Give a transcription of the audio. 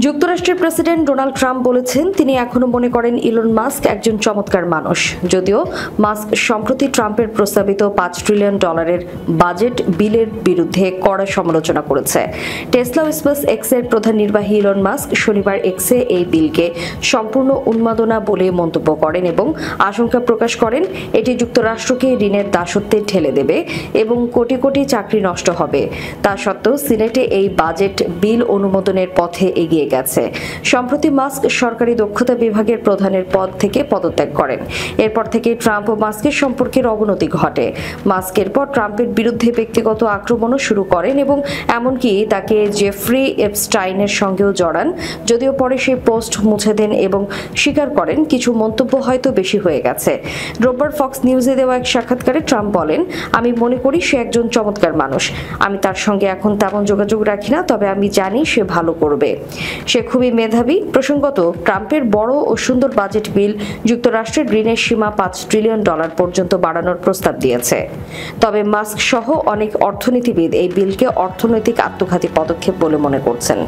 যুক্তরাষ্ট্রের president Donald Trump বলেছেন তিনি এখনো মনে করেন ইলন মাস্ক একজন চমৎকার মানুষ। যদিও মাস্ক সম্প্রতি ট্রাম্পের প্রস্তাবিত $5 ট্রিলিয়ন বাজেট বিলের বিরুদ্ধে কড়া সমালোচনা করেছে। টেসলা ও স্পেস এক্সের প্রধান নির্বাহী ইলন মাস্ক শনিবার এক্সে এই বিলকে সম্পূর্ণ উন্মাদনা বলে মন্তব্য করেন এবং আশঙ্কা প্রকাশ করেন এটি যুক্তরাষ্ট্রকে ঋণের দাসত্বে ঠেলে দেবে এবং কোটি কোটি চাকরি নষ্ট হবে। তা সত্ত্বেও সিনেটে এই বাজেট বিল অনুমোদনের পথে এগিয়ে গেছে। সম্প্রতি মাস্ক সরকারি দক্ষতা বিভাগের প্রধানের পদ থেকে পদত্যাগ করেন। এরপর থেকে ট্রাম্প ও মাস্কের সম্পর্কের অবনতি ঘটে। মাস্কের পর ট্রাম্পের বিরুদ্ধে ব্যক্তিগত আক্রমণও শুরু করেন এবং এমনকি তাকে জেফ্রি এপস্টাইনের সঙ্গেও জড়ান। যদিও পরে সেই পোস্ট মুছে দেন এবং স্বীকার করেন কিছু মন্তব্য হয়তো বেশি হয়ে গেছে। রোববার ফক্স নিউজে দেওয়া এক সাক্ষাৎকারে ট্রাম্প বলেন, আমি মনে করি সে একজন চমৎকার মানুষ। আমি তার সঙ্গে এখন তেমন যোগাযোগ রাখি না, তবে আমি জানি সে ভালো করবে। সে খুবই মেধাবী। প্রসঙ্গত, ট্রাম্পের বড় ও সুন্দর বাজেট বিল যুক্তরাষ্ট্রের ঋণের সীমা $5 ট্রিলিয়ন পর্যন্ত বাড়ানোর প্রস্তাব দিয়েছে। তবে মাস্ক সহ অনেক অর্থনীতিবিদ এই বিলকে অর্থনৈতিক আত্মঘাতী পদক্ষেপ বলে মনে করছেন।